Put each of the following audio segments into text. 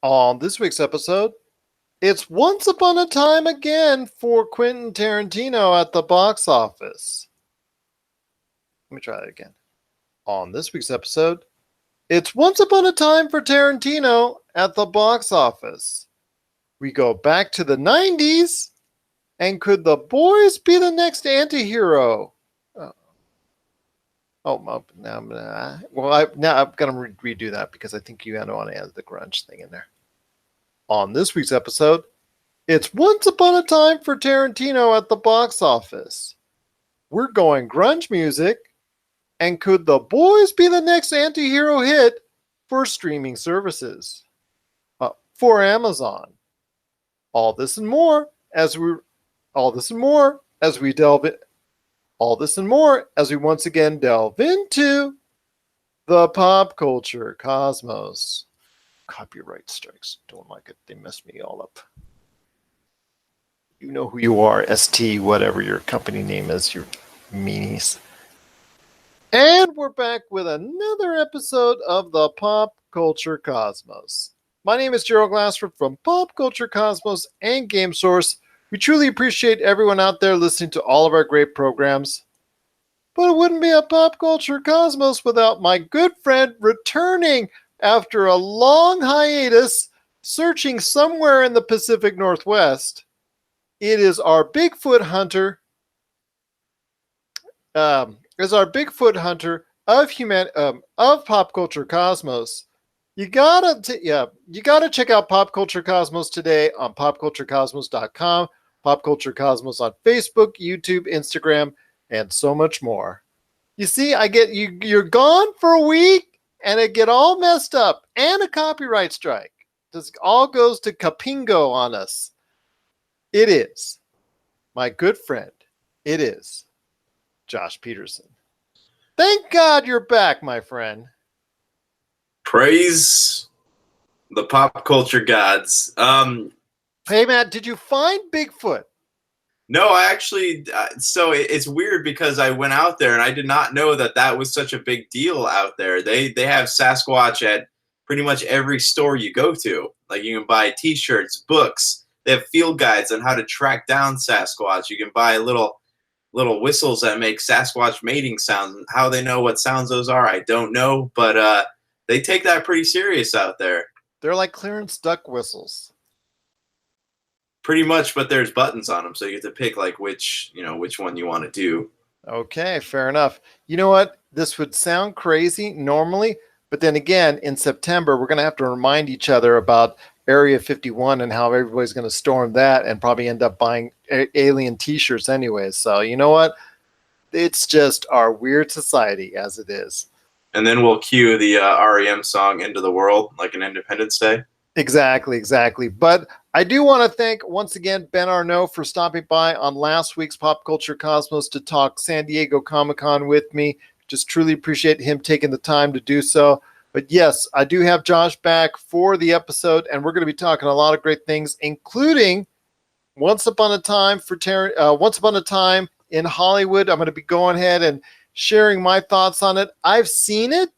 On this week's episode, it's Once Upon a Time again for Quentin Tarantino at the box office. Let me try that again. On this week's episode, it's Once Upon a Time for Tarantino at the box office. We go back to the 90s, and could the boys be the next anti-hero? Now I'm gonna. Now I'm gonna redo that because I think you want to add the grunge thing in there. On this week's episode, it's Once Upon a Time for Tarantino at the box office. We're going grunge music, and could the boys be the next anti-hero hit for streaming services? For Amazon. All this and more as we once again delve into the pop culture cosmos. Copyright strikes. Don't like it. They mess me all up. You know who you are, ST, whatever your company name is, you meanies. And we're back with another episode of the Pop Culture Cosmos. My name is Gerald Glassford from Pop Culture Cosmos and Game Source. We truly appreciate everyone out there listening to all of our great programs. But it wouldn't be a Pop Culture Cosmos without my good friend returning after a long hiatus, searching somewhere in the Pacific Northwest. It is our Bigfoot hunter. Of Pop Culture Cosmos. You gotta check out Pop Culture Cosmos today on popculturecosmos.com, Pop Culture Cosmos on Facebook, YouTube, Instagram, and so much more. You see, you're gone for a week, and it get all messed up, and a copyright strike. This all goes to Capingo on us. It is my good friend. It is Josh Peterson. Thank God you're back, my friend. Praise the pop culture gods. Hey, Matt, did you find Bigfoot? No, I actually, so it's weird because I went out there and I did not know that was such a big deal out there. They have Sasquatch at pretty much every store you go to. Like, you can buy t-shirts, books. They have field guides on how to track down Sasquatch. You can buy little whistles that make Sasquatch mating sounds. How they know what sounds those are, I don't know, but they take that pretty serious out there. They're like clearance duck whistles. Pretty much, but there's buttons on them, so you get to pick like which one you want to do. Okay, fair enough. You know what? This would sound crazy normally, but then again, in September, we're going to have to remind each other about Area 51 and how everybody's going to storm that and probably end up buying alien t-shirts anyways. So you know what? It's just our weird society as it is. And then we'll cue the REM song Into the World, like an Independence Day. Exactly. But I do want to thank once again Ben Arnault for stopping by on last week's Pop Culture Cosmos to talk San Diego Comic-Con with me. Just truly appreciate him taking the time to do so. But yes, I do have Josh back for the episode, and we're going to be talking a lot of great things, including Once Upon a Time in Hollywood. I'm going to be going ahead and sharing my thoughts on it. I've seen it,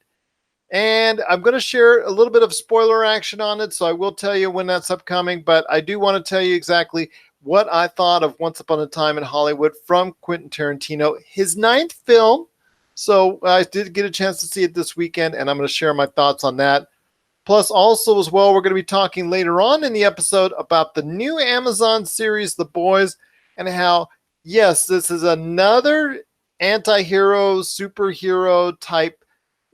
and I'm going to share a little bit of spoiler action on it, so I will tell you when that's upcoming, but I do want to tell you exactly what I thought of Once Upon a Time in Hollywood from Quentin Tarantino, his 9th film. So I did get a chance to see it this weekend, and I'm going to share my thoughts on that. Plus, also as well, we're going to be talking later on in the episode about the new Amazon series, The Boys, and how, yes, this is another anti-hero, superhero type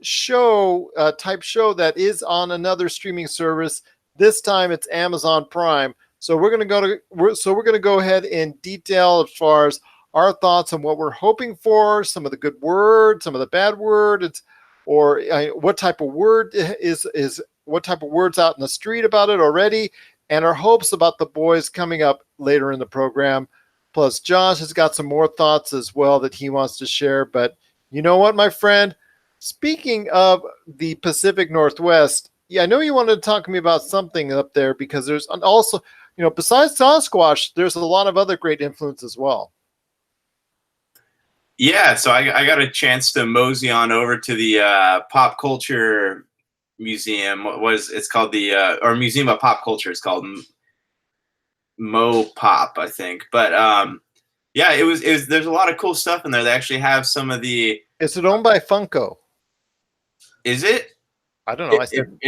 show that is on another streaming service. This time it's Amazon Prime. So we're going to go ahead in detail as far as our thoughts on what we're hoping for, some of the good words, some of the bad words, or what type of word is what type of words out in the street about it already, and our hopes about The Boys coming up later in the program. Plus, Josh has got some more thoughts as well that he wants to share. But you know what, my friend? Speaking of the Pacific Northwest, yeah, I know you wanted to talk to me about something up there because there's also, besides Sasquatch, there's a lot of other great influence as well. Yeah, so I got a chance to mosey on over to the pop culture museum. It's called the or Museum of Pop Culture. It's called Mo Pop, I think. But yeah, it was. There's a lot of cool stuff in there. They actually have some of the. Is it owned by Funko? Is it? I don't know. I said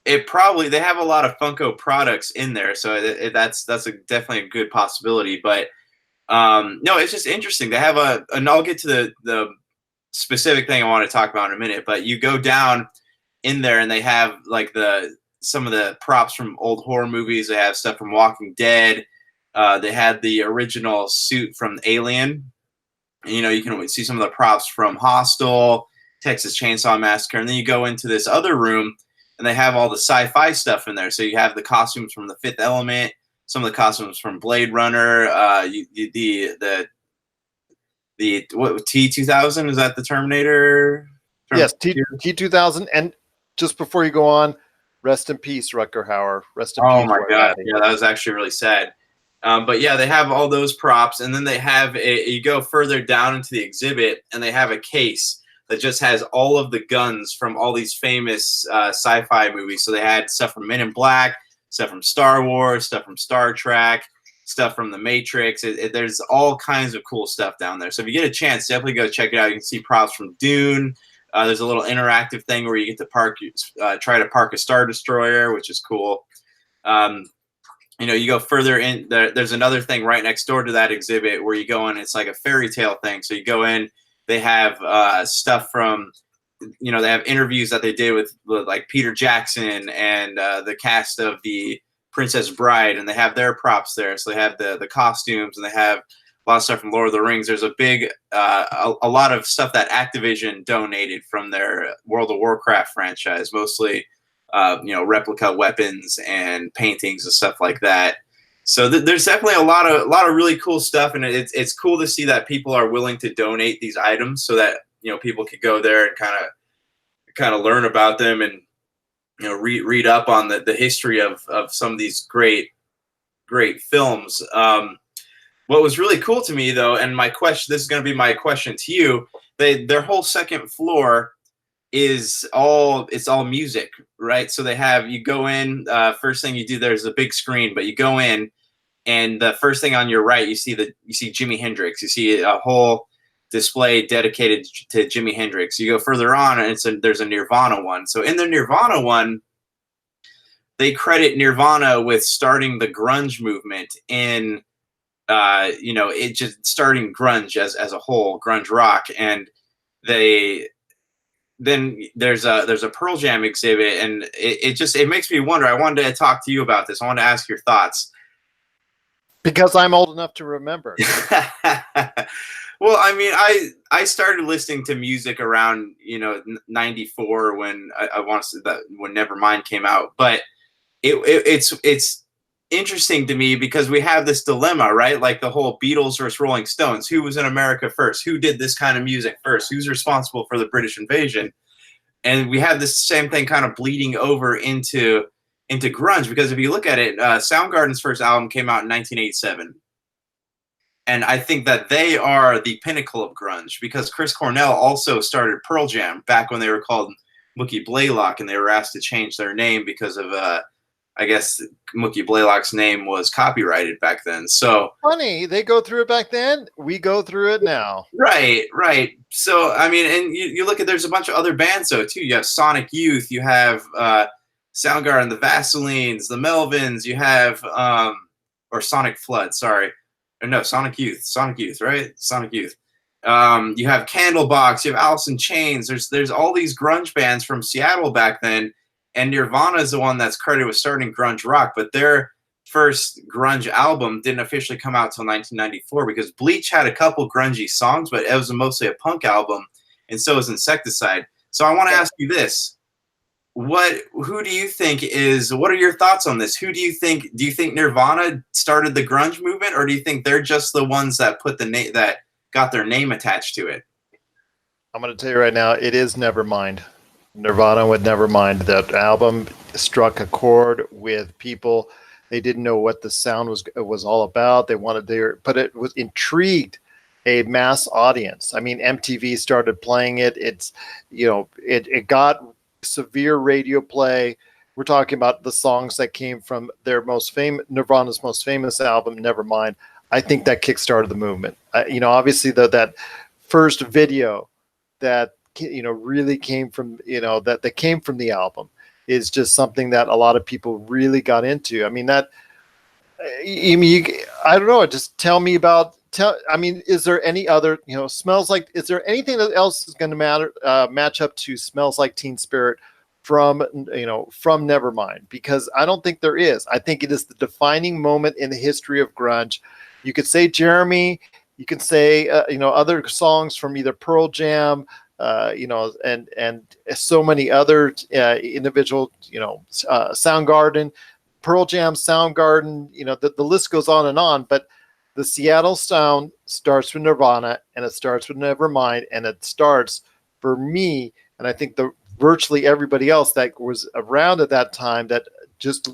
It probably, they have a lot of Funko products in there, so that's definitely a good possibility. But no, it's just interesting. They have and I'll get to the specific thing I want to talk about in a minute. But you go down in there, and they have like some of the props from old horror movies. They have stuff from Walking Dead. They had the original suit from Alien. And, you can see some of the props from Hostel, Texas Chainsaw Massacre, and then you go into this other room, and they have all the sci-fi stuff in there. So you have the costumes from The Fifth Element, some of the costumes from Blade Runner, the what T-2000, is that the Terminator? Yes, T-2000. And just before you go on, rest in peace, Rutger Hauer. Rest in peace. Oh my God, yeah, that was actually really sad. But yeah, they have all those props, and then they have you go further down into the exhibit, and they have a case that just has all of the guns from all these famous sci-fi movies. So they had stuff from Men in Black, stuff from Star Wars, stuff from Star Trek, stuff from The Matrix. There's all kinds of cool stuff down there. So if you get a chance, definitely go check it out. You can see props from Dune. There's a little interactive thing where you get to try to park a Star Destroyer, which is cool. You go further in, there's another thing right next door to that exhibit where you go in, it's like a fairy tale thing. So you go in, they have stuff from, they have interviews that they did with like Peter Jackson and the cast of the Princess Bride, and they have their props there. So they have the costumes, and they have a lot of stuff from Lord of the Rings. There's a big, a lot of stuff that Activision donated from their World of Warcraft franchise, mostly replica weapons and paintings and stuff like that. So there's definitely a lot of really cool stuff, and it's cool to see that people are willing to donate these items so that people could go there and kind of learn about them, and read up on the history of some of these great films. What was really cool to me though, and this is going to be my question to you, their whole second floor it's all music, right? So you go in, first thing you do, there's a big screen, but you go in, and the first thing on your right, you see Jimi Hendrix. You see a whole display dedicated to Jimi Hendrix. You go further on, and there's a Nirvana one. So in the Nirvana one, they credit Nirvana with starting the grunge movement in, it just starting grunge as a whole, grunge rock. And then there's a Pearl Jam exhibit, and it makes me wonder. I wanted to talk to you about this. I wanted to ask your thoughts. Because I'm old enough to remember. Well, I mean, I started listening to music around 94 when I want to say that when Nevermind came out. But it's interesting to me because we have this dilemma, right? Like the whole Beatles versus Rolling Stones. Who was in America first? Who did this kind of music first? Who's responsible for the British invasion? And we have this same thing kind of bleeding over into grunge, because if you look at it, Soundgarden's first album came out in 1987. And I think that they are the pinnacle of grunge, because Chris Cornell also started Pearl Jam back when they were called Mookie Blaylock, and they were asked to change their name because of, I guess, Mookie Blaylock's name was copyrighted back then. So funny, they go through it back then. We go through it now. Right. So, I mean, and you look at, there's a bunch of other bands though too. You have Sonic Youth, you have Soundgarden, the Vaselines, the Melvins, you have, or Sonic Flood, sorry. Or no, Sonic Youth, right? Sonic Youth. You have Candlebox, you have Alice in Chains. There's all these grunge bands from Seattle back then, and Nirvana is the one that's credited with starting grunge rock, but their first grunge album didn't officially come out till 1994, because Bleach had a couple grungy songs, but it was mostly a punk album, and so was Insecticide. So I want to ask you this. What are your thoughts on this? Do you think Nirvana started the grunge movement, or do you think they're just the ones that put that got their name attached to it? I'm going to tell you right now, it is Nevermind. Nirvana with Nevermind. That album struck a chord with people. They didn't know what the sound was all about. They wanted but it was intrigued a mass audience. I mean, MTV started playing it. It got severe radio play. We're talking about the songs that came from their most famous, Nirvana's most famous album, Nevermind. I think that kickstarted the movement. Obviously, that first video that really came from that came from the album is just something that a lot of people really got into. I mean, I don't know. Just tell me about. Is there any other? Smells Like. Is there anything else is going to match up to Smells Like Teen Spirit from Nevermind? Because I don't think there is. I think it is the defining moment in the history of grunge. You could say Jeremy. You can say other songs from either Pearl Jam. And so many other individual. Soundgarden. Pearl Jam, Soundgarden, the list goes on and on, but the Seattle sound starts with Nirvana and it starts with Nevermind, and it starts for me, and I think virtually everybody else that was around at that time that just,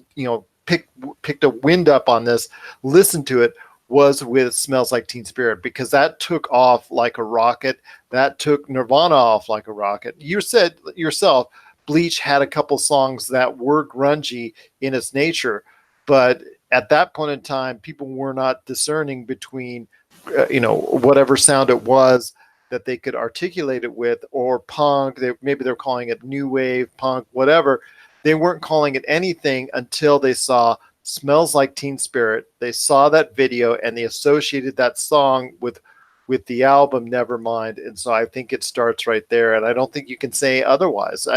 picked a wind up on this, listened to it, was with Smells Like Teen Spirit, because that took off like a rocket. That took Nirvana off like a rocket. You said yourself, Bleach had a couple songs that were grungy in its nature, but at that point in time, people were not discerning between, whatever sound it was that they could articulate it with, or punk. Maybe they're calling it new wave, punk, whatever. They weren't calling it anything until they saw Smells Like Teen Spirit. They saw that video and they associated that song with the album Nevermind. And so I think it starts right there. And I don't think you can say otherwise.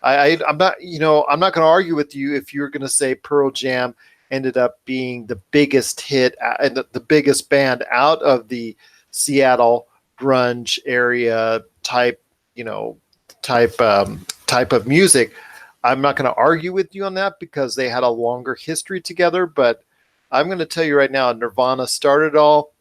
I'm not going to argue with you if you're going to say Pearl Jam ended up being the biggest hit and the biggest band out of the Seattle grunge area type of music. I'm not going to argue with you on that because they had a longer history together, but I'm going to tell you right now, Nirvana started all,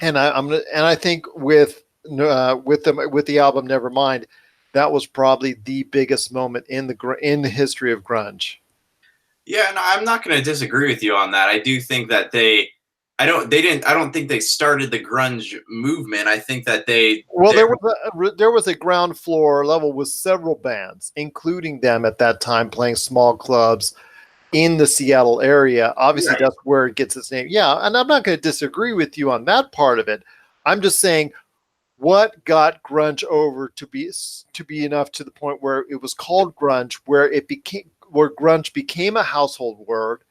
and I think with the album Nevermind, that was probably the biggest moment in the history of grunge. Yeah, no, I'm not going to disagree with you on that. I do think that I don't think they started the grunge movement. I think that there was a ground floor level with several bands, including them at that time, playing small clubs in the Seattle area. Obviously, right. That's where it gets its name. Yeah, and I'm not going to disagree with you on that part of it. I'm just saying, what got grunge over to be enough to the point where it was called grunge, where grunge became a household word,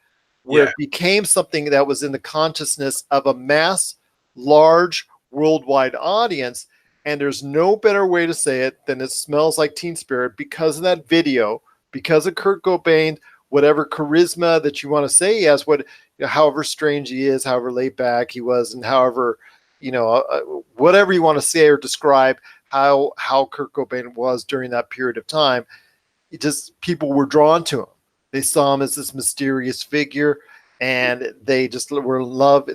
where it became something that was in the consciousness of a mass, large, worldwide audience. And there's no better way to say it than it Smells Like Teen Spirit, because of that video, because of Kurt Cobain, whatever charisma that you want to say he has, however strange he is, however laid back he was, and however, whatever you want to say or describe how Kurt Cobain was during that period of time, it just, people were drawn to him. They saw him as this mysterious figure, and they just were in love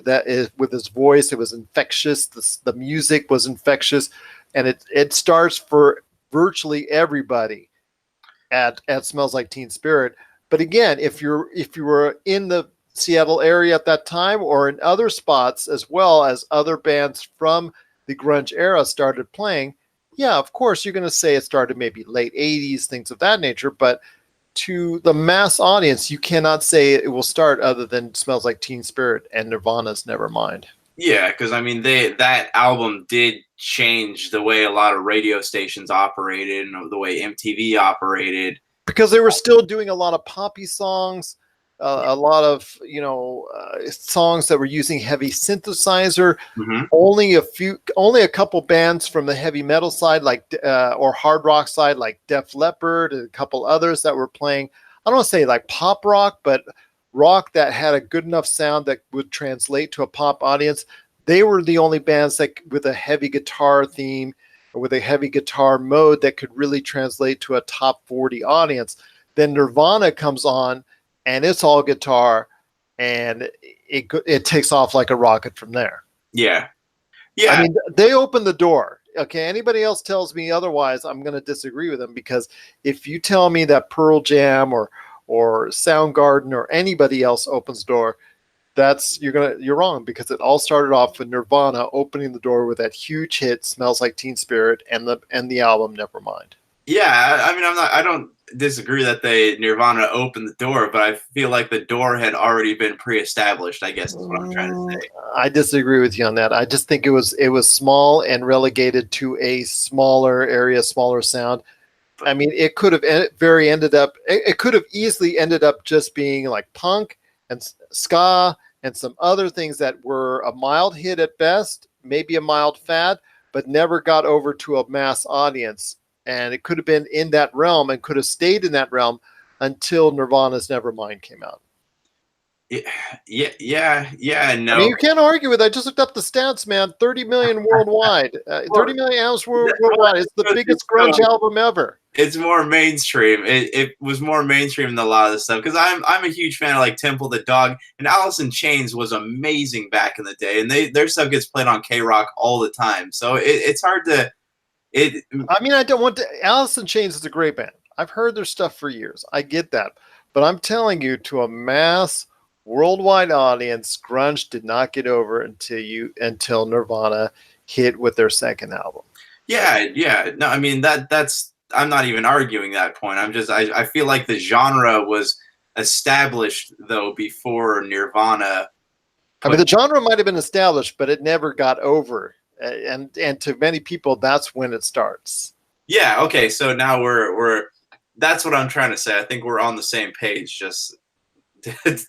with his voice. It was infectious. The music was infectious, and it starts for virtually everybody at Smells Like Teen Spirit. But again, if you were in the Seattle area at that time, or in other spots as well as other bands from the grunge era started playing, yeah, of course you're going to say it started maybe late 80s, things of that nature, but to the mass audience, you cannot say it will start other than Smells Like Teen Spirit and Nirvana's Nevermind. Yeah, because I mean, that album did change the way a lot of radio stations operated and the way MTV operated. Because they were still doing a lot of poppy songs, a lot of songs that were using heavy synthesizer. Mm-hmm. Only a couple bands from the heavy metal side, or hard rock side, like Def Leppard, and a couple others that were playing. I don't want to say like pop rock, but rock that had a good enough sound that would translate to a pop audience. They were the only bands that with a heavy guitar theme or with a heavy guitar mode that could really translate to a top 40 audience. Then Nirvana comes on, and it's all guitar, and it takes off like a rocket from there. Yeah. I mean, they opened the door. Okay, anybody else tells me otherwise, I'm going to disagree with them, because if you tell me that Pearl Jam or Soundgarden or anybody else opens the door, you're wrong, because it all started off with Nirvana opening the door with that huge hit, Smells Like Teen Spirit, and the album Nevermind. Yeah, I mean, disagree that Nirvana opened the door, but I feel like the door had already been pre-established, I guess is what I'm trying to say. I disagree with you on that. I just think it was small and relegated to a smaller area, smaller sound. I mean, it could have ended up. It could have easily ended up just being like punk and ska and some other things that were a mild hit at best, maybe a mild fad, but never got over to a mass audience. And it could have been in that realm and could have stayed in that realm until Nirvana's Nevermind came out. Yeah, I mean, no. you can't argue with it. I just looked up the stats, man. 30 million worldwide. 30 million albums worldwide. It's the biggest grunge album ever. It's more mainstream. It was more mainstream than a lot of this stuff because I'm a huge fan of like Temple the Dog, and Alice in Chains was amazing back in the day, and their stuff gets played on K-Rock all the time. So it's hard to. I mean, I don't want to. Alice in Chains is a great band. I've heard their stuff for years. I get that, but I'm telling you, to a mass worldwide audience, grunge did not get over until Nirvana hit with their second album. Yeah. No, I mean that's. I'm not even arguing that point. I feel like the genre was established though before Nirvana. I mean, the genre might have been established, but it never got over. And to many people, that's when it starts. Yeah. Okay. So now we're that's what I'm trying to say. I think we're on the same page. Just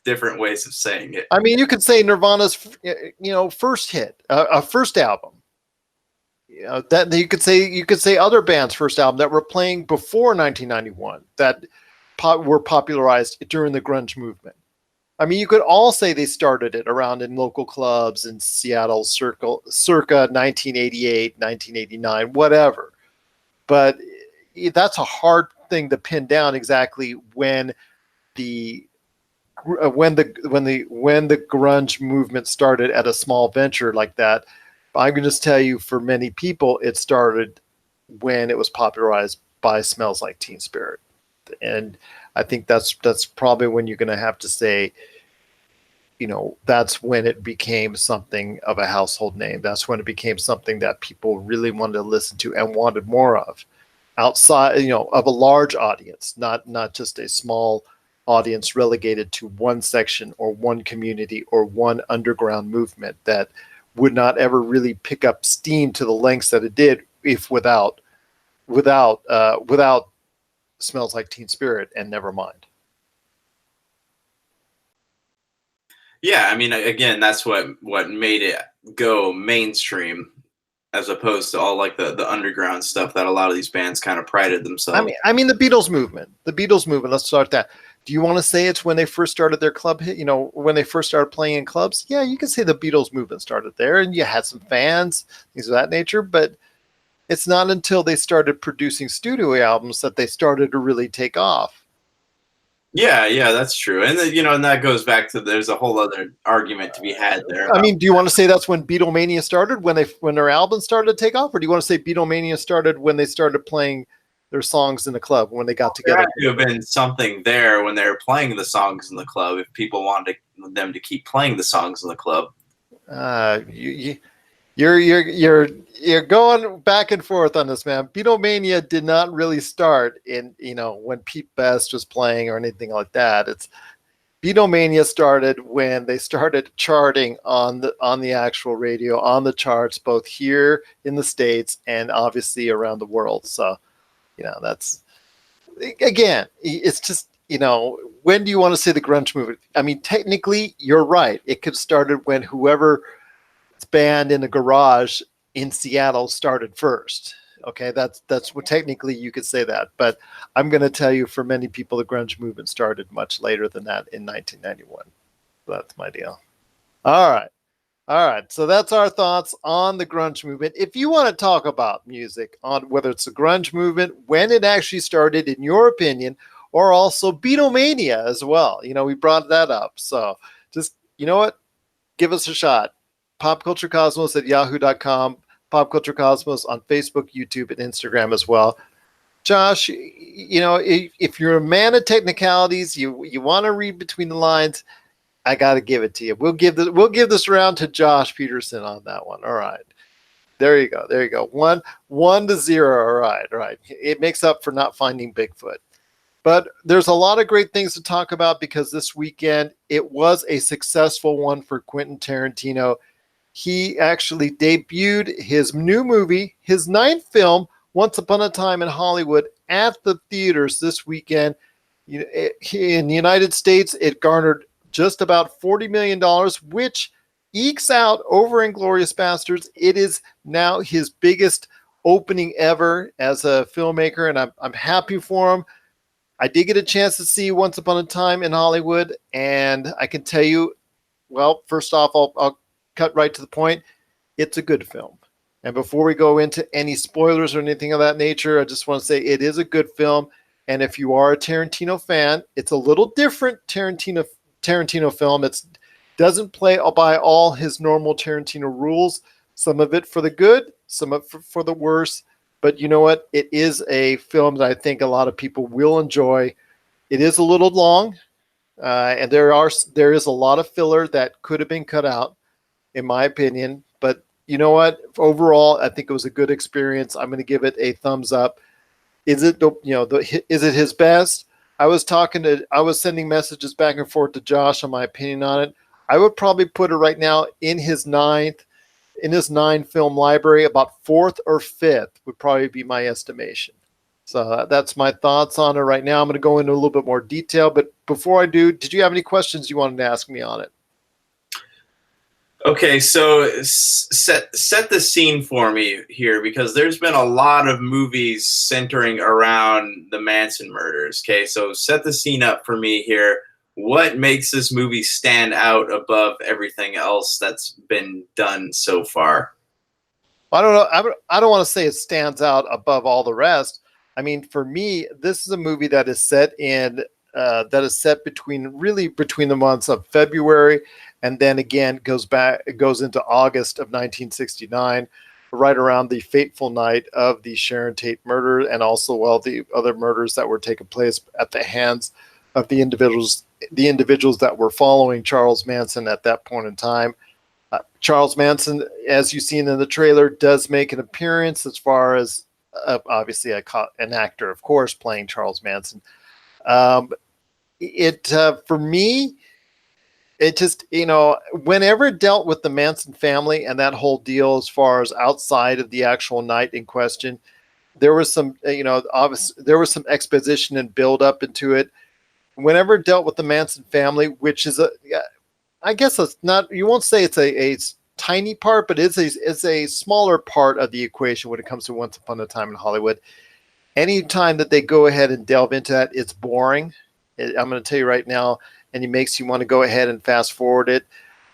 different ways of saying it. I mean, you could say Nirvana's, first hit, first album. That you could say other bands' first album that were playing before 1991 that were popularized during the grunge movement. I mean, you could all say they started it around in local clubs in Seattle, circa 1988, 1989, whatever. But that's a hard thing to pin down exactly when the grunge movement started at a small venture like that. I'm going to just tell you, for many people, it started when it was popularized by Smells Like Teen Spirit. And I think that's probably when you're going to have to say, that's when it became something of a household name. That's when it became something that people really wanted to listen to and wanted more of outside, of a large audience, not just a small audience relegated to one section or one community or one underground movement that would not ever really pick up steam to the lengths that it did if without Smells Like Teen Spirit and Nevermind. Yeah, I mean, again, that's what made it go mainstream, as opposed to all like the underground stuff that a lot of these bands kind of prided themselves. I mean, the Beatles movement. Let's start that. Do you want to say it's when they first started their club hit? When they first started playing in clubs? Yeah, you can say the Beatles movement started there, and you had some fans, things of that nature. But it's not until they started producing studio albums that they started to really take off. Yeah, that's true. And and that goes back to, there's a whole other argument to be had there. I mean, do you want to say that's when Beatlemania started, when their albums started to take off, or do you want to say Beatlemania started when they started playing their songs in the club, when they got together? There had to have been something there when they were playing the songs in the club, if people wanted them to keep playing the songs in the club. You're going back and forth on this, man. Beatlemania did not really start in when Pete Best was playing or anything like that. Beatlemania started when they started charting on the actual radio, on the charts, both here in the States and obviously around the world. So, that's, again, it's just, when do you want to say the grunge movement? I mean, technically, you're right. It could have started when whoever band in a garage in Seattle started first. Okay, that's what technically you could say that. But I'm going to tell you, for many people, the grunge movement started much later than that, in 1991. That's my deal. All right. So that's our thoughts on the grunge movement. If you want to talk about music, on whether it's the grunge movement, when it actually started, in your opinion, or also Beatlemania as well. We brought that up. So just, give us a shot. PopCultureCosmos@yahoo.com. PopCultureCosmos on Facebook, YouTube, and Instagram as well. Josh, if you're a man of technicalities, you want to read between the lines, I got to give it to you. We'll give this round to Josh Peterson on that one. All right. There you go. 1-0. All right. It makes up for not finding Bigfoot. But there's a lot of great things to talk about because this weekend it was a successful one for Quentin Tarantino. He actually debuted his new movie, his ninth film, Once Upon a Time in Hollywood, at the theaters this weekend. In the United States, it garnered just about $40 million, which ekes out over Inglourious Basterds. It is now his biggest opening ever as a filmmaker, and I'm happy for him. I did get a chance to see Once Upon a Time in Hollywood, and I can tell you, well, first off, I'll cut right to the point. It's a good film. And before we go into any spoilers or anything of that nature, I just want to say it is a good film. And if you are a Tarantino fan, it's a little different Tarantino film. It doesn't play by all his normal Tarantino rules. Some of it for the good, some of it for the worse. But you know what? It is a film that I think a lot of people will enjoy. It is a little long, and there is a lot of filler that could have been cut out, in my opinion. But you know what? Overall, I think it was a good experience. I'm going to give it a thumbs up. Is it is it his best? I was sending messages back and forth to Josh on my opinion on it. I would probably put it right now in his 9 film library, about 4th or 5th would probably be my estimation. So that's my thoughts on it right now. I'm going to go into a little bit more detail, but before I do, did you have any questions you wanted to ask me on it? Okay, so set the scene for me here, because there's been a lot of movies centering around the Manson murders. Okay, so set the scene up for me here. What makes this movie stand out above everything else that's been done so far? I don't know. I don't want to say it stands out above all the rest. I mean, for me, this is a movie that is set between the months of February and then again it goes into August of 1969, right around the fateful night of the Sharon Tate murder, and also the other murders that were taking place at the hands of the individuals that were following Charles Manson at that point in time. Charles Manson, as you've seen in the trailer, does make an appearance as far as obviously an actor, of course, playing Charles Manson. For me, it just, whenever it dealt with the Manson family and that whole deal as far as outside of the actual night in question, there was some, obviously there was some exposition and build up into it. Whenever it dealt with the Manson family, which is I guess it's not, you won't say it's a tiny part, but it's a smaller part of the equation when it comes to Once Upon a Time in Hollywood. Anytime that they go ahead and delve into that, it's boring. I'm going to tell you right now, and it makes you want to go ahead and fast forward it.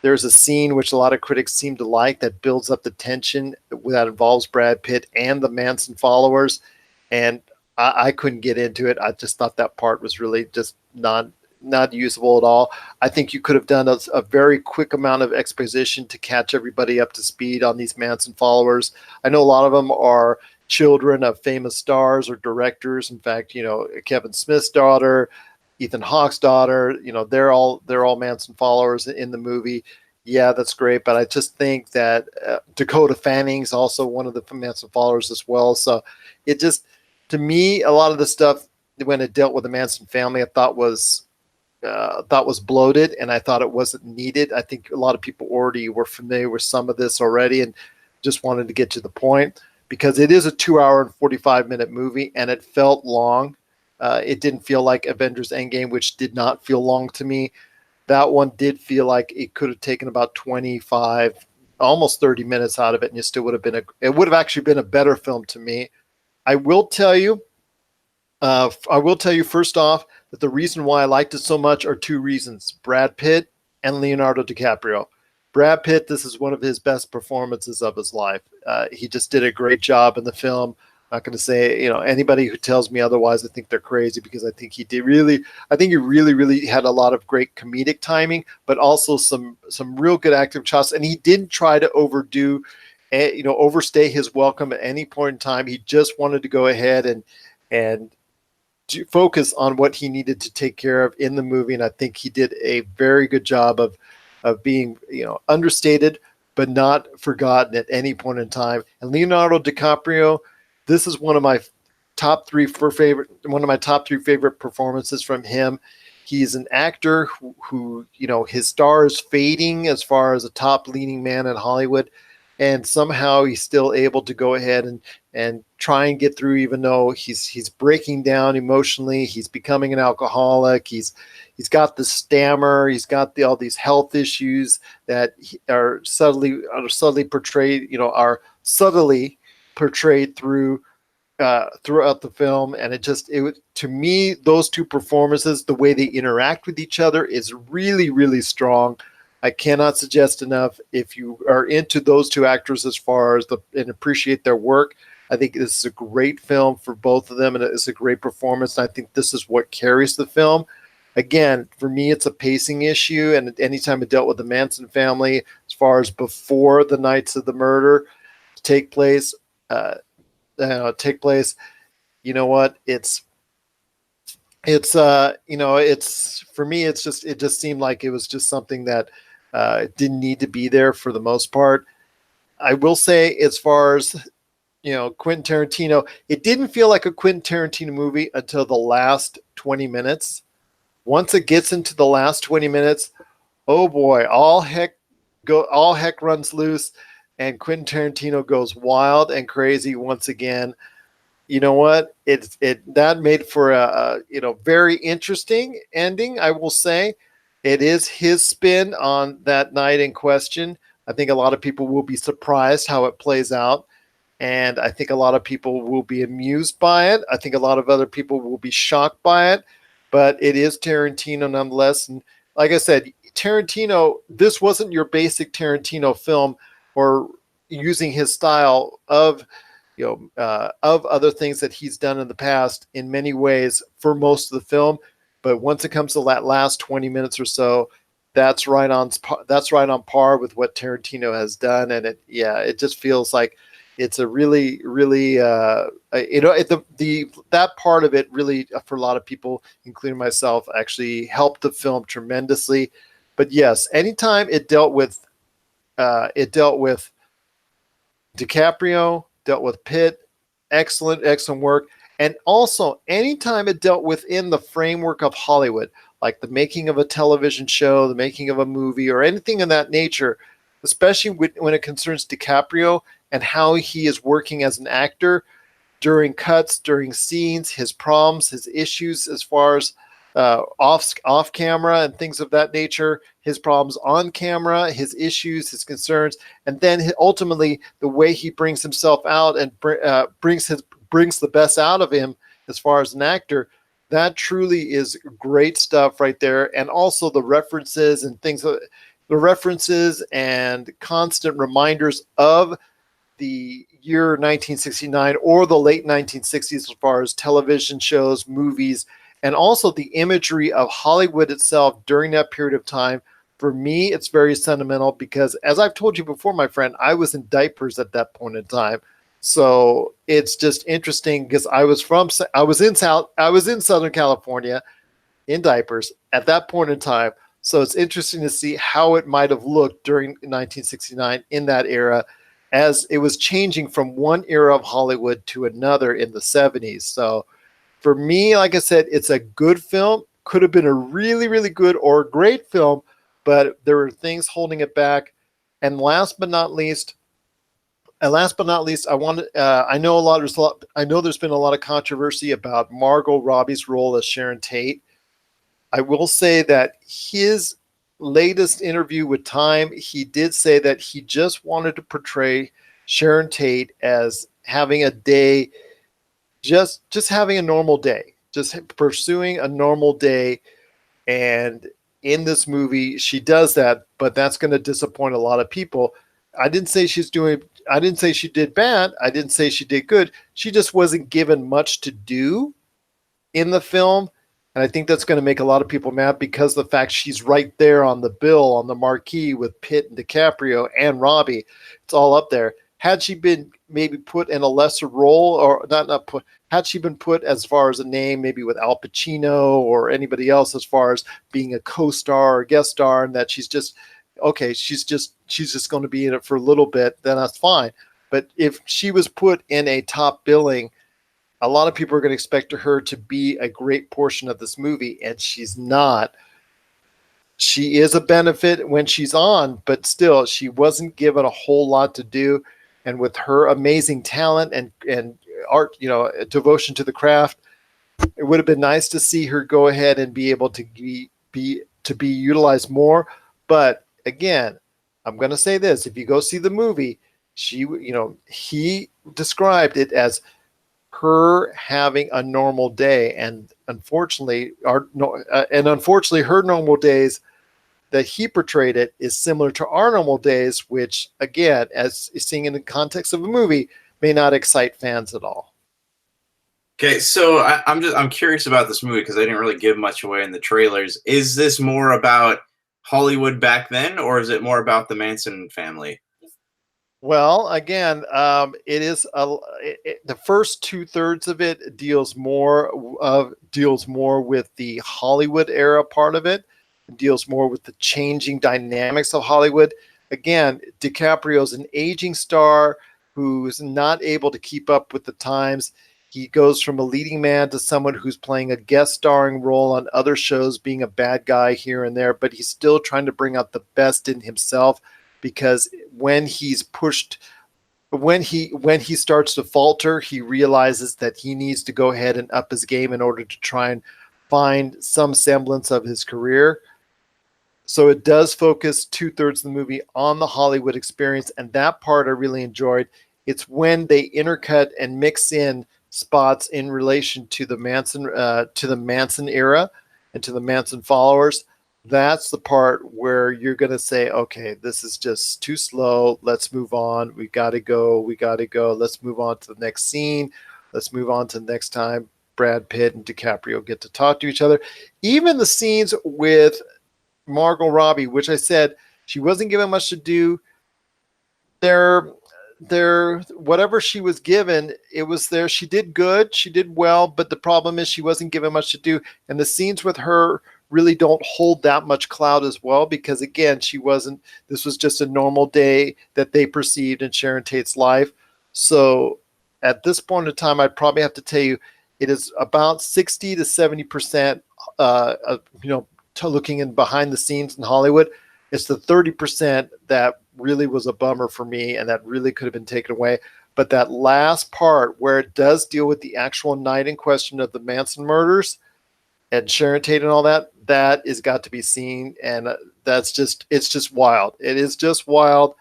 There's a scene which a lot of critics seem to like that builds up the tension that involves Brad Pitt and the Manson followers, and I couldn't get into it. I just thought that part was really just not usable at all. I think you could have done a very quick amount of exposition to catch everybody up to speed on these Manson followers. I know a lot of them are children of famous stars or directors. In fact, Kevin Smith's daughter, Ethan Hawke's daughter, they're all Manson followers in the movie. Yeah, that's great, but I just think that Dakota Fanning's also one of the Manson followers as well. So it just, to me, a lot of the stuff when it dealt with the Manson family, I thought was bloated, and I thought it wasn't needed. I think a lot of people already were familiar with some of this already and just wanted to get to the point, because it is a 2-hour and 45-minute movie, and it felt long. It didn't feel like Avengers Endgame, which did not feel long to me. That one did feel like it could have taken about 25, almost 30 minutes out of it, and it still would have actually been a better film to me. I will tell you first off that the reason why I liked it so much are 2 reasons: Brad Pitt and Leonardo DiCaprio. Brad Pitt, this is one of his best performances of his life. He just did a great job in the film. I'm not going to say, anybody who tells me otherwise, I think they're crazy, because I think he really, really had a lot of great comedic timing, but also some real good acting chops. And he didn't try to overstay his welcome at any point in time. He just wanted to go ahead and to focus on what he needed to take care of in the movie. And I think he did a very good job of being, understated, but not forgotten at any point in time. And Leonardo DiCaprio, this is one of my one of my top three favorite performances from him. He's an actor who his star is fading as far as a top leading man in Hollywood, and somehow he's still able to go ahead and try and get through, even though he's breaking down emotionally. He's becoming an alcoholic. He's got the stammer. He's got all these health issues that are subtly portrayed. Are subtly portrayed throughout the film. And to me, those two performances, the way they interact with each other, is really, really strong. I cannot suggest enough, if you are into those two actors as far as and appreciate their work, I think this is a great film for both of them, and it's a great performance. And I think this is what carries the film. Again, for me, it's a pacing issue, and anytime it dealt with the Manson family, as far as before the nights of the murder take place, you know what? It's for me, it just seemed like it was just something that didn't need to be there for the most part. I will say, as far as Quentin Tarantino, it didn't feel like a Quentin Tarantino movie until the last 20 minutes. Once it gets into the last 20 minutes, oh boy, all heck runs loose, and Quentin Tarantino goes wild and crazy once again. You know what? That made for a very interesting ending, I will say. It is his spin on that night in question. I think a lot of people will be surprised how it plays out, and I think a lot of people will be amused by it. I think a lot of other people will be shocked by it, but it is Tarantino nonetheless. And like I said, Tarantino, this wasn't your basic Tarantino film, or using his style of other things that he's done in the past in many ways for most of the film. But once it comes to that last 20 minutes or so, that's right on par with what Tarantino has done. And it just feels like it's a really, really, that part of it really, for a lot of people, including myself, actually helped the film tremendously. But yes, anytime it dealt with DiCaprio, dealt with Pitt, excellent work. And also, anytime it dealt within the framework of Hollywood, like the making of a television show, the making of a movie, or anything of that nature, especially when it concerns DiCaprio and how he is working as an actor during cuts, during scenes, his problems, his issues as far as off camera and things of that nature, his problems on camera, his issues, his concerns, and then ultimately the way he brings himself out and brings the best out of him as far as an actor. That truly is great stuff right there. And also the references and constant reminders of the year 1969 or the late 1960s as far as television shows, movies, and also the imagery of Hollywood itself during that period of time. For me, it's very sentimental because, as I've told you before, my friend, I was in diapers at that point in time. So it's just interesting because I was in Southern California in diapers at that point in time. So it's interesting to see how it might have looked during 1969 in that era, as it was changing from one era of Hollywood to another in the 70s. So for me, like I said, it's a good film. Could have been a really, really good or great film, but there were things holding it back. And last but not least, I know there's been a lot of controversy about Margot Robbie's role as Sharon Tate. I will say that his latest interview with Time, he did say that he just wanted to portray Sharon Tate as having a day, just having a normal day, just pursuing a normal day. And in this movie, she does that, but that's going to disappoint a lot of people. I didn't say she did bad. I didn't say she did good. She just wasn't given much to do in the film. And I think that's going to make a lot of people mad because the fact she's right there on the bill, on the marquee with Pitt and DiCaprio and Robbie. It's all up there. Had she been maybe put in a lesser role, or had she been put as far as a name, maybe with Al Pacino or anybody else as far as being a co-star or guest star, and that she's just going to be in it for a little bit, then that's fine. But if she was put in a top billing a lot of people are going to expect her to be a great portion of this movie, and she's not. She is a benefit when she's on, but still, she wasn't given a whole lot to do. And with her amazing talent and art, devotion to the craft, it would have been nice to see her go ahead and be able to be utilized more. But again, I'm going to say this: if you go see the movie, he described it as her having a normal day, and unfortunately, her normal days that he portrayed it is similar to our normal days, which again, as seeing in the context of a movie, may not excite fans at all. Okay, so I'm curious about this movie because I didn't really give much away in the trailers. Is this more about Hollywood back then, or is it more about the Manson family? Well, again, it is the first 2/3 of it deals more with the Hollywood era part of it. It deals more with the changing dynamics of Hollywood. Again, DiCaprio's an aging star who's not able to keep up with the times. He goes from a leading man to someone who's playing a guest starring role on other shows, being a bad guy here and there, but he's still trying to bring out the best in himself, because when he starts to falter, he realizes that he needs to go ahead and up his game in order to try and find some semblance of his career. So it does focus 2/3 of the movie on the Hollywood experience, and that part I really enjoyed. It's when they intercut and mix in spots in relation to the Manson era and to the Manson followers. That's the part where you're going to say, okay, this is just too slow. Let's move on. We got to go. Let's move on to the next scene. Let's move on to the next time Brad Pitt and DiCaprio get to talk to each other. Even the scenes with Margot Robbie, which I said she wasn't given much to do, whatever she was given, it was there. She did good. She did well. But the problem is she wasn't given much to do. And the scenes with her really don't hold that much clout as well, because again, this was just a normal day that they perceived in Sharon Tate's life. So at this point in time, I'd probably have to tell you, it is about 60 to 70%, looking in behind the scenes in Hollywood. It's the 30% that really was a bummer for me, and that really could have been taken away. But that last part where it does deal with the actual night in question of the Manson murders and Sharon Tate and all that, that is got to be seen. And it's just wild. It is just wild.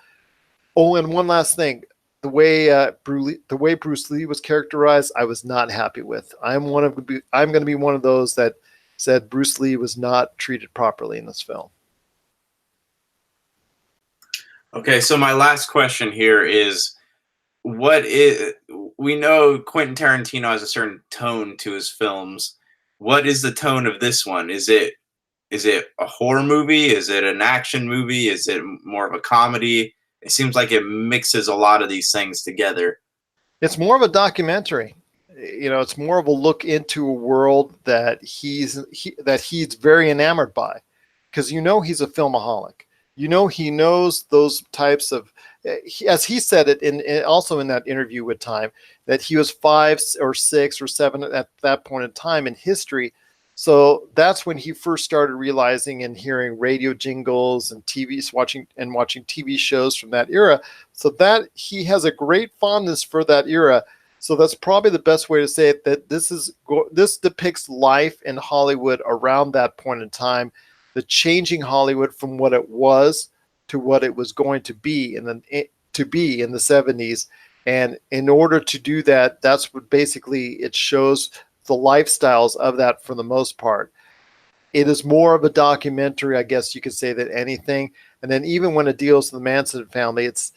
Oh, and one last thing. The way Bruce Lee was characterized, I was not happy with. I'm going to be one of those that said Bruce Lee was not treated properly in this film. Okay, so my last question here is, we know Quentin Tarantino has a certain tone to his films. What is the tone of this one? Is it a horror movie? Is it an action movie? Is it more of a comedy? It seems like it mixes a lot of these things together. It's more of a documentary. It's more of a look into a world that he's very enamored by, because he's a filmaholic. He knows those types of, as he said it also in that interview with Time, that he was 5 or 6 or 7 at that point in time in history. So that's when he first started realizing and hearing radio jingles and watching TV shows from that era. So that he has a great fondness for that era. So that's probably the best way to say it, that this depicts life in Hollywood around that point in time, the changing Hollywood from what it was to what it was going to be in the 70s. And in order to do that, that's what basically it shows the lifestyles of that for the most part. It is more of a documentary, I guess you could say, than anything. And then even when it deals with the Manson family, it's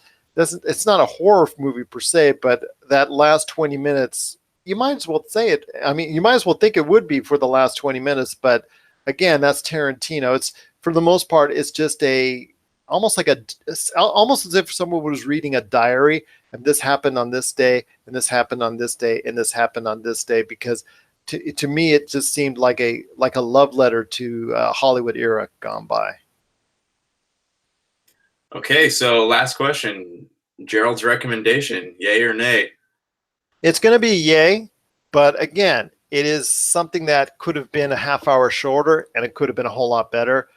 not a horror movie per se, but that last 20 minutes, you might as well say it. I mean, you might as well think it would be for the last 20 minutes, but again, that's Tarantino. It's, for the most part, it's just almost as if someone was reading a diary, and this happened on this day, and this happened on this day, and this happened on this day, because to me, it just seemed like a love letter to Hollywood era gone by. Okay, so last question. Gerald's recommendation, yay or nay? It's going to be yay. But again, it is something that could have been a half hour shorter, and it could have been a whole lot better.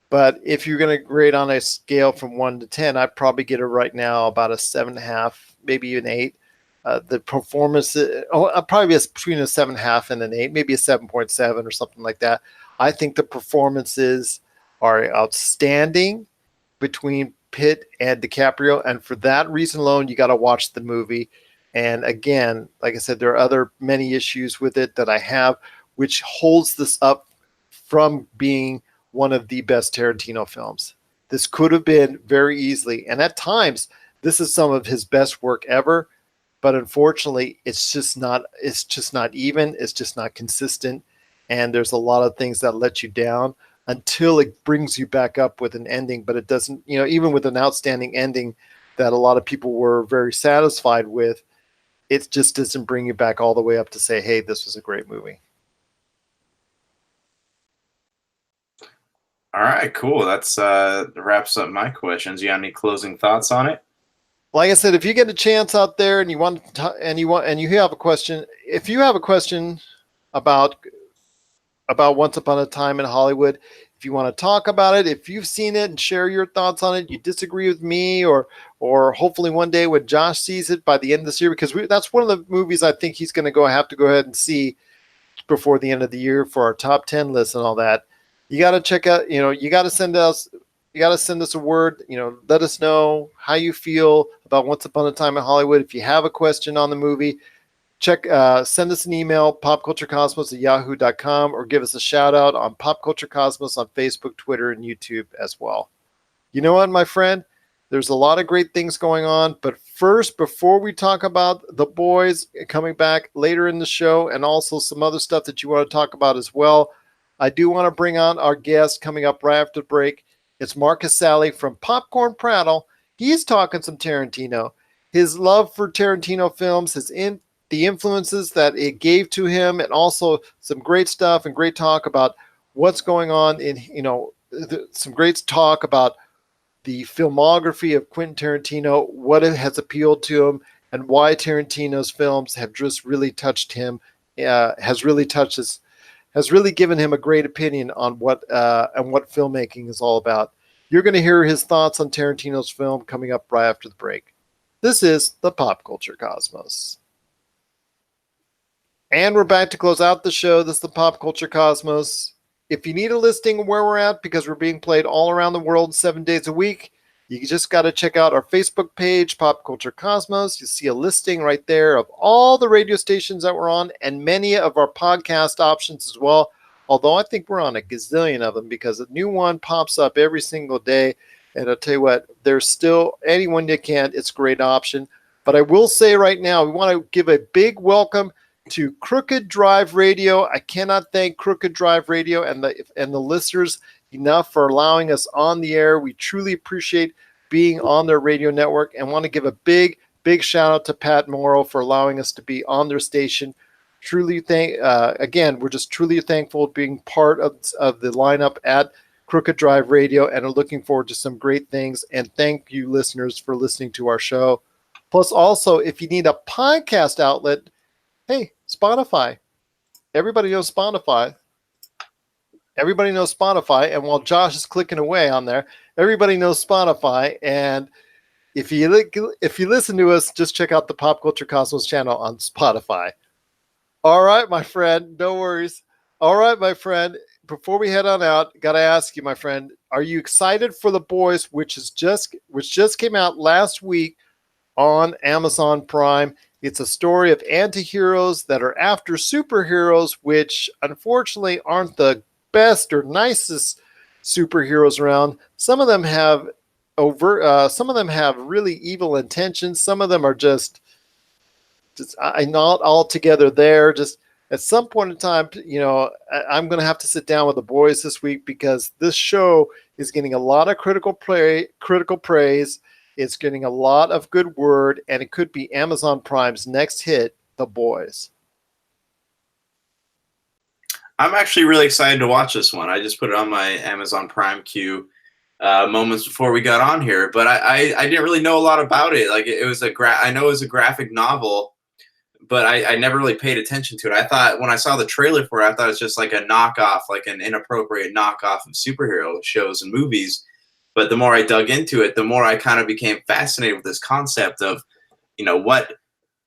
But if you're going to grade on a scale from 1 to 10, I'd probably get it right now about a 7.5, maybe even 8. The performance, I'll probably be between a 7.5 and an 8, maybe a 7.7 or something like that. I think the performances are outstanding between Pitt and DiCaprio, and for that reason alone, you got to watch the movie. And again, like I said, there are many issues with it that I have, which holds this up from being one of the best Tarantino films. This could have been very easily, and at times, this is some of his best work ever. But unfortunately, it's just not even. It's just not consistent, and there's a lot of things that let you down until it brings you back up with an ending. But it doesn't, even with an outstanding ending that a lot of people were very satisfied with, it just doesn't bring you back all the way up to say, hey, this was a great movie. All right, cool. That's wraps up my questions. You have any closing thoughts on it? Like I said, if you get a chance out there and you have a question, if you have a question about Once Upon a Time in Hollywood, if you want to talk about it, if you've seen it and share your thoughts on it, you disagree with me, or hopefully one day when Josh sees it by the end of this year, because that's one of the movies I think he's going to have to go ahead and see before the end of the year for our top 10 list and all that. You got to check out, you got to send us a word, let us know how you feel about Once Upon a Time in Hollywood. If you have a question on the movie, send us an email, popculturecosmos@yahoo.com, or give us a shout out on Pop Culture Cosmos on Facebook, Twitter, and YouTube as well. You know what, my friend? There's a lot of great things going on, but first, before we talk about The Boys coming back later in the show, and also some other stuff that you want to talk about as well, I do want to bring on our guest coming up right after the break. It's Marcus Sally from Popcorn Prattle. He's talking some Tarantino. His love for Tarantino films, the influences that it gave to him, and also some great stuff and great talk about what's going on in, some great talk about the filmography of Quentin Tarantino, what it has appealed to him, and why Tarantino's films have just really touched him, has really given him a great opinion on what filmmaking is all about. You're going to hear his thoughts on Tarantino's film coming up right after the break. This is the Pop Culture Cosmos. And we're back to close out the show. This is the Pop Culture Cosmos. If you need a listing of where we're at, because we're being played all around the world 7 days a week, you just got to check out our Facebook page, Pop Culture Cosmos. You see a listing right there of all the radio stations that we're on and many of our podcast options as well. Although I think we're on a gazillion of them because a new one pops up every single day. And I'll tell you what, there's still anyone that can. It's a great option. But I will say right now, we want to give a big welcome to Crooked Drive Radio. I cannot thank Crooked Drive Radio and the listeners enough for allowing us on the air. We truly appreciate being on their radio network, and want to give a big shout out to Pat Morrow for allowing us to be on their station. Truly we're just truly thankful being part of the lineup at Crooked Drive Radio, and are looking forward to some great things. And thank you, listeners, for listening to our show. Plus, also, if you need a podcast outlet, hey, Spotify. Everybody knows Spotify. And while Josh is clicking away on there, everybody knows Spotify. And if you listen to us, just check out the Pop Culture Cosmos channel on Spotify. All right, my friend, no worries. All right, my friend, before we head on out, got to ask you, my friend, are you excited for The Boys, which just came out last week on Amazon Prime? It's a story of anti-heroes that are after superheroes, which unfortunately aren't the best or nicest superheroes around. Some of them have some of them have really evil intentions. Some of them are just not altogether there. Just at some point in time, I'm going to have to sit down with The Boys this week, because this show is getting a lot of critical praise. It's getting a lot of good word, and it could be Amazon Prime's next hit, The Boys. I'm actually really excited to watch this one. I just put it on my Amazon Prime queue moments before we got on here, but I didn't really know a lot about it. Like, it was I know it was a graphic novel, but I never really paid attention to it. I thought when I saw the trailer for it, I thought it was just like a knockoff, like an inappropriate knockoff of superhero shows and movies. But the more I dug into it, the more I kind of became fascinated with this concept of,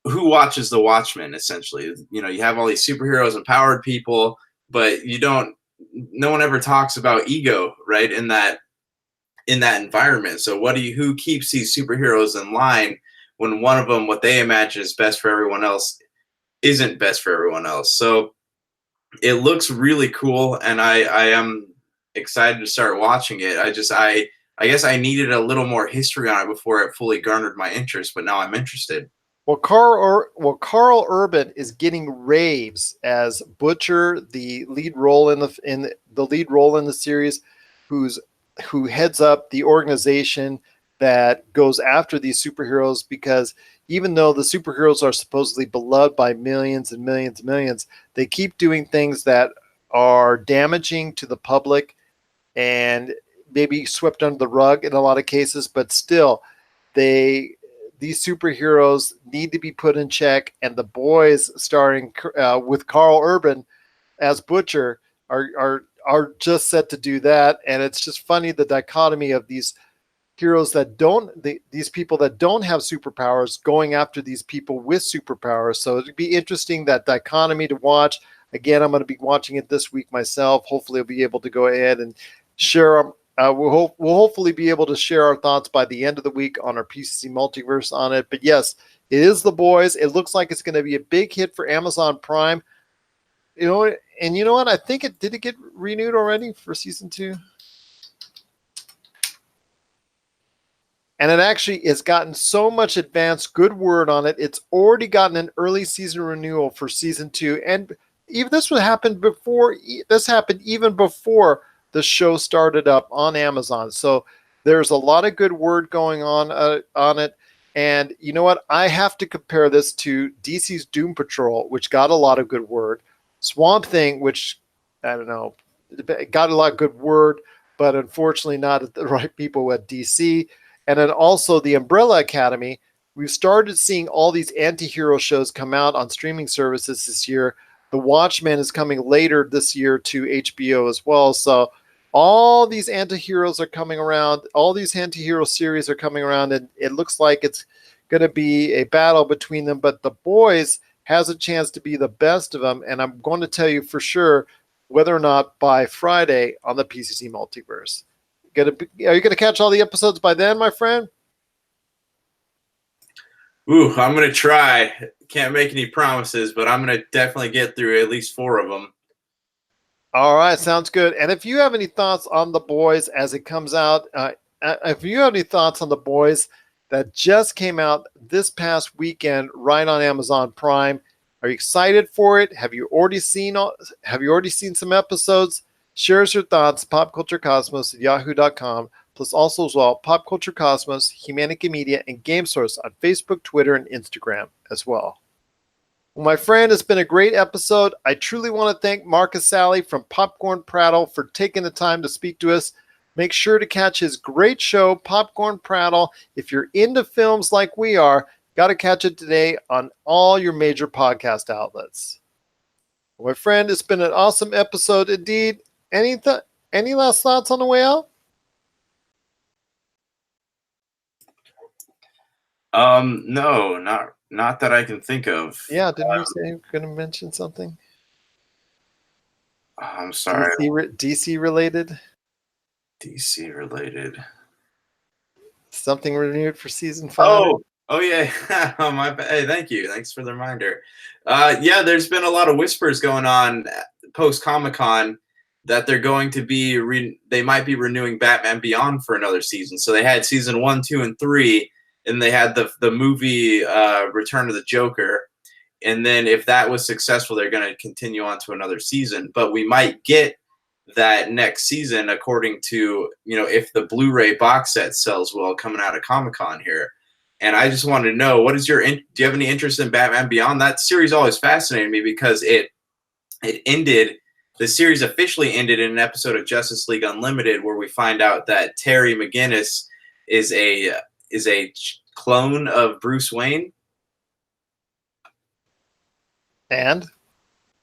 who watches the Watchmen, essentially. You have all these superheroes, empowered people, but no one ever talks about ego, right? In that environment. So who keeps these superheroes in line when one of them, what they imagine is best for everyone else, isn't best for everyone else? So it looks really cool, and I am excited to start watching it. I guess I needed a little more history on it before it fully garnered my interest, but now I'm interested. Well, Carl Urban is getting raves as Butcher, the lead role in the series, who heads up the organization that goes after these superheroes, because even though the superheroes are supposedly beloved by millions and millions and millions, they keep doing things that are damaging to the public and maybe swept under the rug in a lot of cases, but still these superheroes need to be put in check. And the boys, starring with Carl Urban as Butcher, are just set to do that. And it's just funny, the dichotomy of these heroes these people that don't have superpowers going after these people with superpowers. So it'd be interesting, that dichotomy, to watch. Again, I'm going to be watching it this week myself. Hopefully I'll be able to go ahead and share. We'll hopefully be able to share our thoughts by the end of the week on our PCC Multiverse on it. But yes, it is The Boys. It looks like it's going to be a big hit for Amazon Prime. And you know what? I think did it get renewed already for season 2? And it actually has gotten so much advanced good word on it. It's already gotten an early season renewal for season 2. And even this happened even before the show started up on Amazon. So there's a lot of good word going on it. And you know what? I have to compare this to DC's Doom Patrol, which got a lot of good word. Swamp Thing, which, I don't know, got a lot of good word, but unfortunately not at the right people at DC. And then also the Umbrella Academy. We've started seeing all these anti-hero shows come out on streaming services this year. The Watchmen is coming later this year to HBO as well. So all these anti-heroes are coming around. All these anti-hero series are coming around, and it looks like it's going to be a battle between them. But The Boys has a chance to be the best of them, and I'm going to tell you for sure whether or not by Friday on the PCC Multiverse. Are you going to catch all the episodes by then, my friend? Ooh, I'm going to try. Can't make any promises, but I'm going to definitely get through at least 4 of them. All right, sounds good. And if you have any thoughts on The Boys as it comes out, if you have any thoughts on The Boys that just came out this past weekend right on Amazon Prime, are you excited for it? Have you already seen some episodes? Share us your thoughts, popculturecosmos@yahoo.com, plus also as well, Pop Culture Cosmos, Humanica Media, and Game Source on Facebook, Twitter, and Instagram as well. Well, my friend, it's been a great episode. I truly want to thank Marcus Sally from Popcorn Prattle for taking the time to speak to us. Make sure to catch his great show, Popcorn Prattle. If you're into films like we are, got to catch it today on all your major podcast outlets. Well, my friend, it's been an awesome episode indeed. Any last thoughts on the way out? No, not that I can think of. Yeah, didn't you say you were going to mention something? I'm sorry. DC related? DC related. Something renewed for season 5? Oh yeah. Oh, my bad. Hey, thank you. Thanks for the reminder. Yeah, there's been a lot of whispers going on post Comic-Con that they're going to be they might be renewing Batman Beyond for another season. So they had season 1, 2, and 3, and they had the movie Return of the Joker. And then if that was successful, they're going to continue on to another season. But we might get that next season, according to, if the Blu-ray box set sells well coming out of Comic-Con here. And I just wanted to know, do you have any interest in Batman Beyond? That series always fascinated me because it ended. The series officially ended in an episode of Justice League Unlimited where we find out that Terry McGinnis is a clone of Bruce Wayne. And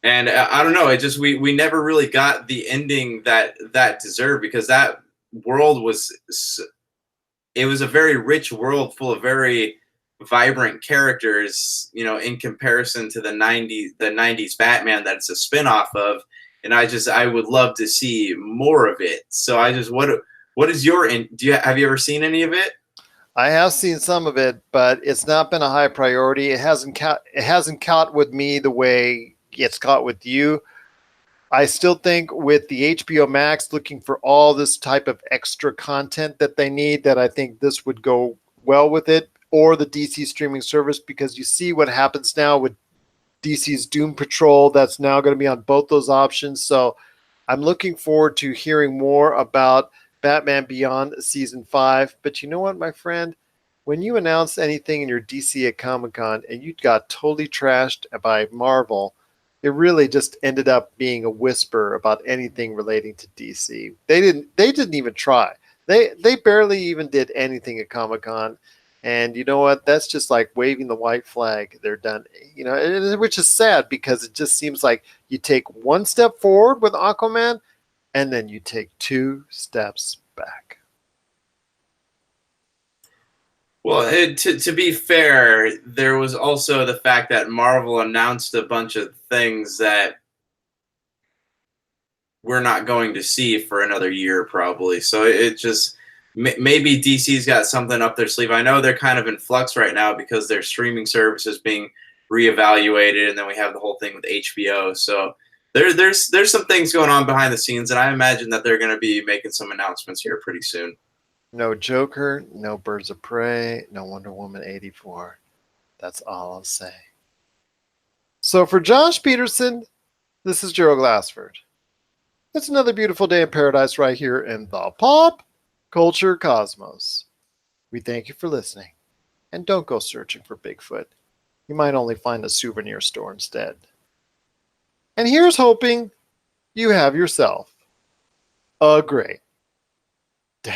And I don't know. It just we never really got the ending that deserved, because that world it was a very rich world full of very vibrant characters, in comparison to the 90s Batman that it's a spin-off of. And I would love to see more of it. So what is your have you ever seen any of it? I have seen some of it, but it's not been a high priority. It hasn't caught with me the way it's caught with you. I still think with the HBO Max looking for all this type of extra content that they need, that I think this would go well with it, or the DC streaming service, because you see what happens now with DC's Doom Patrol. That's now going to be on both those options. So I'm looking forward to hearing more about Batman Beyond Season 5. But you know what, my friend? When you announce anything in your DC at Comic-Con and you got totally trashed by Marvel, it really just ended up being a whisper about anything relating to DC. They didn't even try. They barely even did anything at Comic-Con. And you know what? That's just like waving the white flag. They're done. Which is sad, because it just seems like you take one step forward with Aquaman and then you take two steps back. Well, to be fair, there was also the fact that Marvel announced a bunch of things that we're not going to see for another year, probably. So it just maybe DC's got something up their sleeve. I know they're kind of in flux right now because their streaming service is being reevaluated, and then we have the whole thing with HBO. So there's some things going on behind the scenes, and I imagine that they're going to be making some announcements here pretty soon. No Joker, no Birds of Prey, no Wonder Woman 84. That's all I'll say. So for Josh Peterson, this is Gerald Glassford. It's another beautiful day in paradise right here in the Pop Culture Cosmos. We thank you for listening. And don't go searching for Bigfoot. You might only find a souvenir store instead. And here's hoping you have yourself a great day.